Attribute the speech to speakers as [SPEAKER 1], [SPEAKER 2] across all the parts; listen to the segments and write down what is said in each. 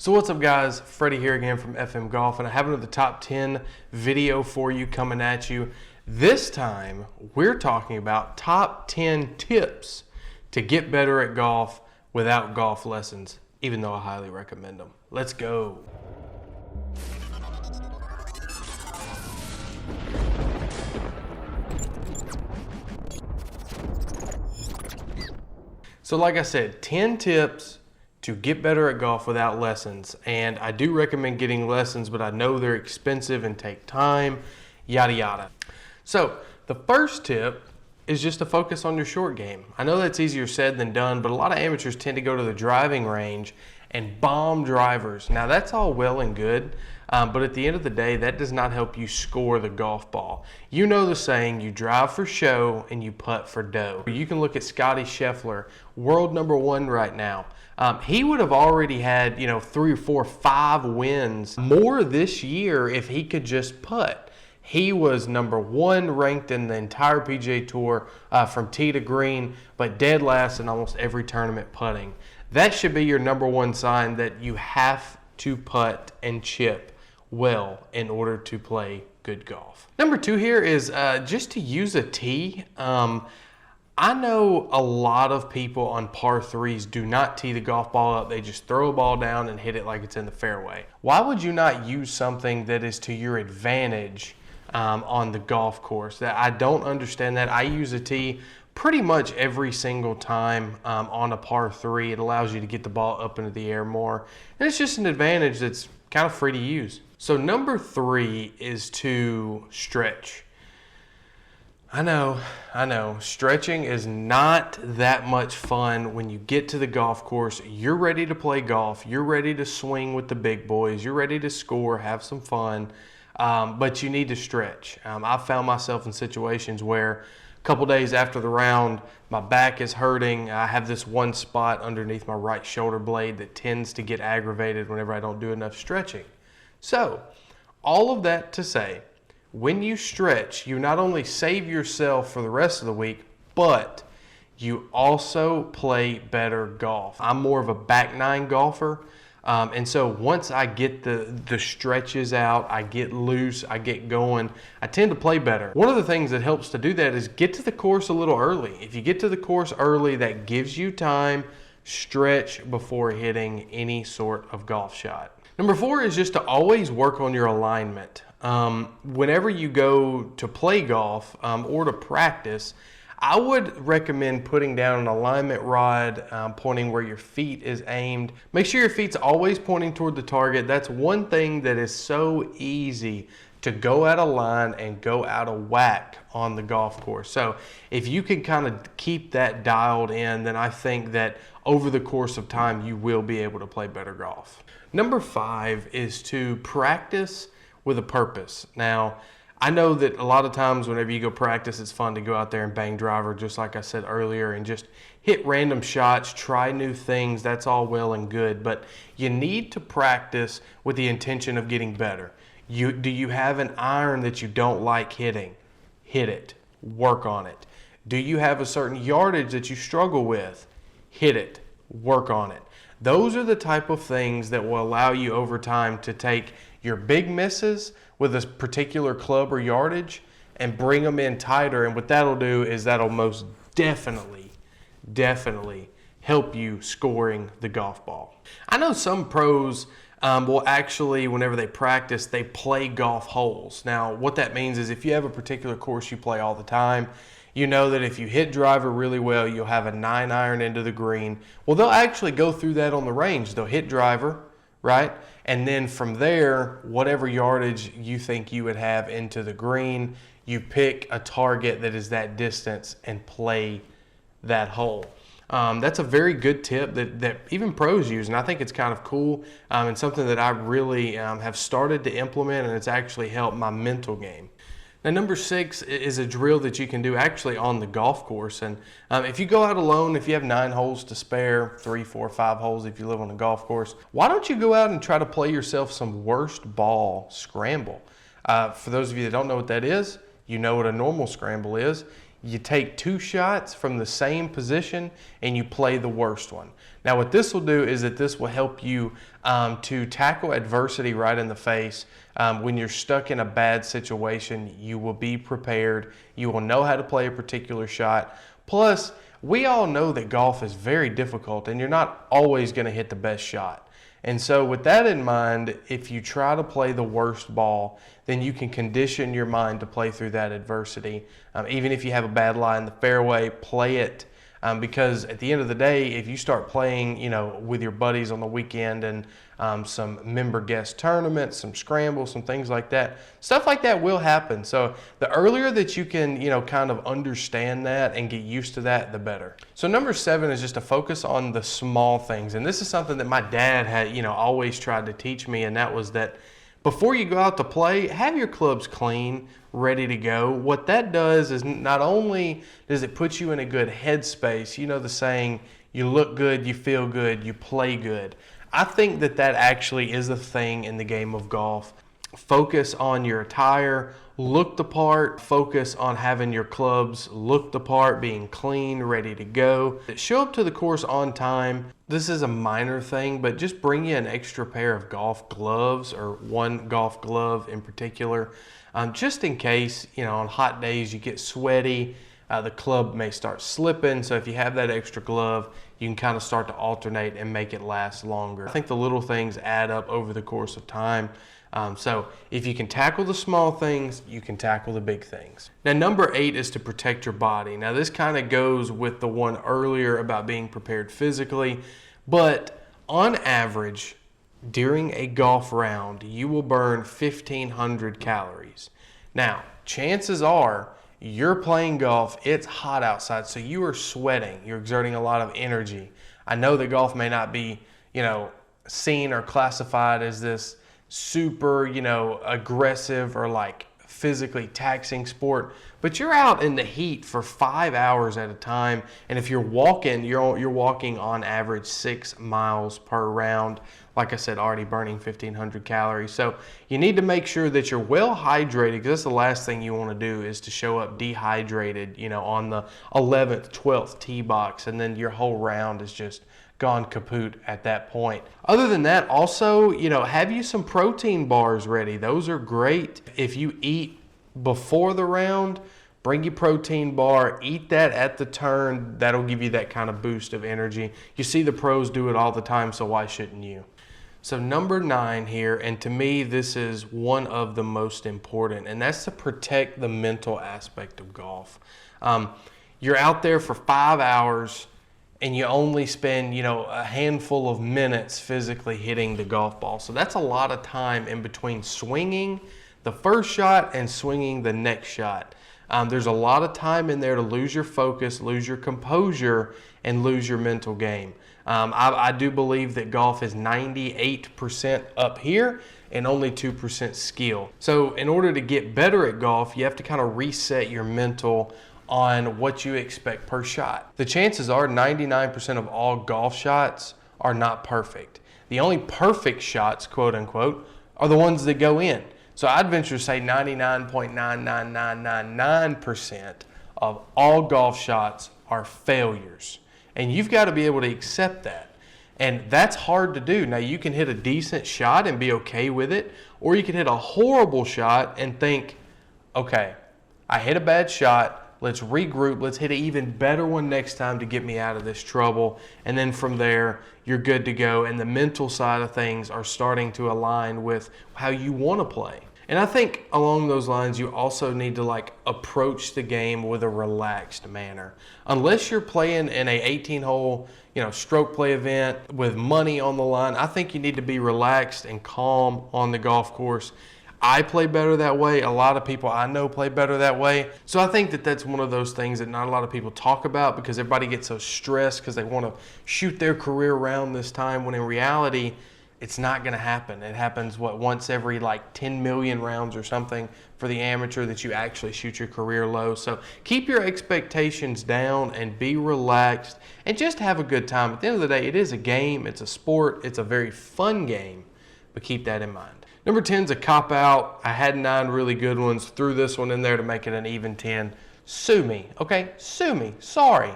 [SPEAKER 1] So what's up guys, Freddie here again from FM Golf, and I have another top 10 video for you coming at you. This time we're talking about top 10 tips to get better at golf without golf lessons, even though I highly recommend them. Let's go. So like I said, 10 tips to get better at golf without lessons. And I do recommend getting lessons, but I know they're expensive and take time, yada yada. So the first tip is just to focus on your short game. I know that's easier said than done, but a lot of amateurs tend to go to the driving range and bomb drivers. Now that's all well and good, but at the end of the day, that does not help you score the golf ball. You know the saying, you drive for show and you putt for dough. You can look at Scotty Scheffler, world #1 right now. He would have already had, 3 or 4, 5 wins more this year if he could just putt. He was #1 ranked in the entire PGA Tour from tee to green, but dead last in almost every tournament putting. That should be your #1 sign that you have to putt and chip well in order to play good golf. Number 2 here is just to use a tee. I know a lot of people on par 3s do not tee the golf ball up. They just throw a ball down and hit it like it's in the fairway. Why would you not use something that is to your advantage on the golf course? I don't understand that. I use a tee pretty much every single time on a par 3. It allows you to get the ball up into the air more. And it's just an advantage that's kind of free to use. So number 3 is to stretch. I know, stretching is not that much fun when you get to the golf course. You're ready to play golf. You're ready to swing with the big boys. You're ready to score, have some fun, but you need to stretch. I found myself in situations where a couple days after the round, my back is hurting. I have this one spot underneath my right shoulder blade that tends to get aggravated whenever I don't do enough stretching. So, all of that to say, when you stretch, you not only save yourself for the rest of the week, but you also play better golf. I'm more of a back nine golfer, and so once I get the stretches out, I get loose, I get going, I tend to play better. One of the things that helps to do that is get to the course a little early. If you get to the course early, that gives you time, stretch before hitting any sort of golf shot. Number 4 is just to always work on your alignment. Whenever you go to play golf or to practice, I would recommend putting down an alignment rod pointing where your feet is aimed. Make sure your feet's always pointing toward the target. That's one thing that is so easy to go out of line and go out of whack on the golf course. So if you can kind of keep that dialed in, then I think that over the course of time, you will be able to play better golf. Number 5 is to practice with a purpose. Now, I know that a lot of times whenever you go practice, it's fun to go out there and bang driver, just like I said earlier, and just hit random shots, try new things. That's all well and good, but you need to practice with the intention of getting better. Do you have an iron that you don't like hitting? Hit it. Work on it. Do you have a certain yardage that you struggle with? Hit it. Work on it. Those are the type of things that will allow you over time to take your big misses with a particular club or yardage and bring them in tighter. And what that'll do is that'll most definitely help you scoring the golf ball. I know some pros will actually, whenever they practice, they play golf holes. Now, what that means is if you have a particular course you play all the time, you know that if you hit driver really well, you'll have a 9-iron into the green. Well, they'll actually go through that on the range. They'll hit driver, right? And then from there, whatever yardage you think you would have into the green, you pick a target that is that distance and play that hole. That's a very good tip that even pros use, and I think it's kind of cool and something that I really have started to implement, and it's actually helped my mental game. Now, number 6 is a drill that you can do actually on the golf course. And if you go out alone, if you have 9 holes to spare, 3, 4, 5 holes if you live on a golf course, why don't you go out and try to play yourself some worst ball scramble? For those of you that don't know what that is, you know what a normal scramble is. you take 2 shots from the same position and you play the worst one. Now what this will do is that this will help you to tackle adversity right in the face. When you're stuck in a bad situation, you will be prepared. You will know how to play a particular shot. Plus, we all know that golf is very difficult and you're not always going to hit the best shot. And so with that in mind, if you try to play the worst ball, then you can condition your mind to play through that adversity. Even if you have a bad lie in the fairway, play it. Because at the end of the day, if you start playing, with your buddies on the weekend and some member guest tournaments, some scrambles, some things like that, stuff like that will happen. So the earlier that you can, kind of understand that and get used to that, the better. So number 7 is just to focus on the small things. And this is something that my dad had, always tried to teach me, and that was that before you go out to play, have your clubs clean, ready to go. What that does is not only does it put you in a good headspace, the saying, you look good, you feel good, you play good. I think that actually is a thing in the game of golf. Focus on your attire, look the part, focus on having your clubs look the part, being clean, ready to go. Show up to the course on time. This is a minor thing, but just bring you an extra pair of golf gloves, or one golf glove in particular, just in case, on hot days you get sweaty, the club may start slipping. So if you have that extra glove, you can kind of start to alternate and make it last longer. I think the little things add up over the course of time. So if you can tackle the small things, you can tackle the big things. Now, number 8 is to protect your body. Now, this kind of goes with the one earlier about being prepared physically, but on average, during a golf round, you will burn 1,500 calories. Now, chances are you're playing golf, it's hot outside, so you are sweating, you're exerting a lot of energy. I know that golf may not be, seen or classified as this super, aggressive or like physically taxing sport, but you're out in the heat for 5 hours at a time. And if you're walking, you're walking on average 6 miles per round. Like I said, already burning 1,500 calories. So you need to make sure that you're well hydrated, because that's the last thing you want to do is to show up dehydrated, on the 11th, 12th tee box, and then your whole round is just gone kaput at that point. Other than that, also, have you some protein bars ready. Those are great. If you eat before the round, bring your protein bar, eat that at the turn. That'll give you that kind of boost of energy. You see the pros do it all the time, so why shouldn't you? So number 9 here, and to me this is one of the most important, and that's to protect the mental aspect of golf. You're out there for 5 hours and you only spend, a handful of minutes physically hitting the golf ball. So that's a lot of time in between swinging the first shot and swinging the next shot. There's a lot of time in there to lose your focus, lose your composure, and lose your mental game. I do believe that golf is 98% up here and only 2% skill. So in order to get better at golf, you have to kind of reset your mental on what you expect per shot. The chances are 99% of all golf shots are not perfect. The only perfect shots, quote unquote, are the ones that go in. So I'd venture to say 99.99999% of all golf shots are failures. And you've got to be able to accept that. And that's hard to do. Now, you can hit a decent shot and be okay with it, or you can hit a horrible shot and think, okay, I hit a bad shot, let's regroup, let's hit an even better one next time to get me out of this trouble. And then from there, you're good to go. And the mental side of things are starting to align with how you want to play. And I think along those lines, you also need to approach the game with a relaxed manner. Unless you're playing in a 18-hole, stroke play event with money on the line, I think you need to be relaxed and calm on the golf course. I play better that way. A lot of people I know play better that way. So I think that that's one of those things that not a lot of people talk about, because everybody gets so stressed because they want to shoot their career around this time, when in reality, it's not going to happen. It happens, once every 10 million rounds or something for the amateur that you actually shoot your career low. So keep your expectations down and be relaxed and just have a good time. At the end of the day, it is a game, it's a sport, it's a very fun game, but keep that in mind. Number 10 is a cop-out. I had 9 really good ones, threw this one in there to make it an even 10. sue me, okay? Sue me, sorry.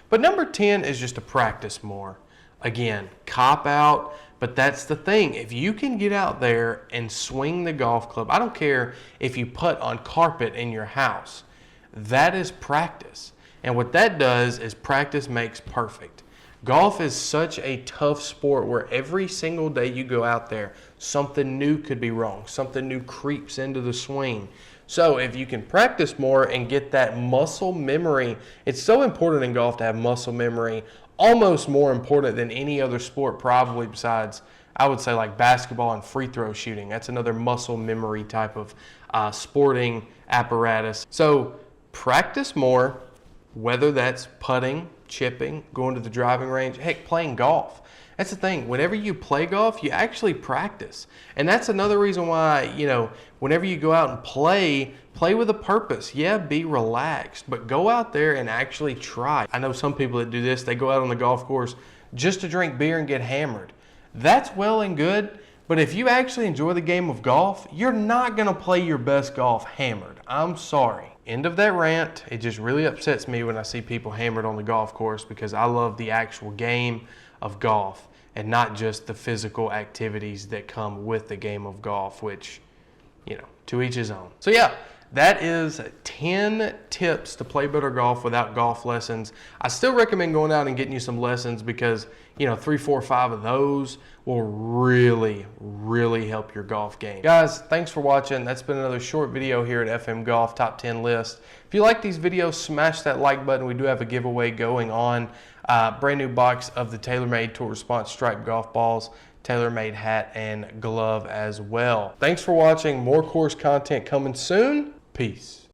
[SPEAKER 1] But number 10 is just to practice more. Again, cop out, but that's the thing. If you can get out there and swing the golf club, I don't care if you putt on carpet in your house, that is practice. And what that does is practice makes perfect. Golf is such a tough sport where every single day you go out there, something new could be wrong. Something new creeps into the swing. So if you can practice more and get that muscle memory, it's so important in golf to have muscle memory, almost more important than any other sport probably besides, I would say, like basketball and free throw shooting. That's another muscle memory type of sporting apparatus. So practice more, whether that's putting, chipping, going to the driving range, heck, playing golf. That's the thing. Whenever you play golf, you actually practice. And that's another reason why, whenever you go out and play with a purpose. Yeah, be relaxed, but go out there and actually try. I know some people that do this, they go out on the golf course just to drink beer and get hammered. That's well and good, but if you actually enjoy the game of golf, you're not going to play your best golf hammered. I'm sorry. End of that rant. It just really upsets me when I see people hammered on the golf course because I love the actual game of golf and not just the physical activities that come with the game of golf, which, to each his own. So yeah, that is 10 tips to play better golf without golf lessons. I still recommend going out and getting you some lessons because, 3, 4, 5 of those will really, really help your golf game. Guys, thanks for watching. That's been another short video here at FM Golf Top 10 List. If you like these videos, smash that like button. We do have a giveaway going on. Brand new box of the TaylorMade Tour Response Strike golf balls, TaylorMade hat and glove as well. Thanks for watching. More course content coming soon. Peace.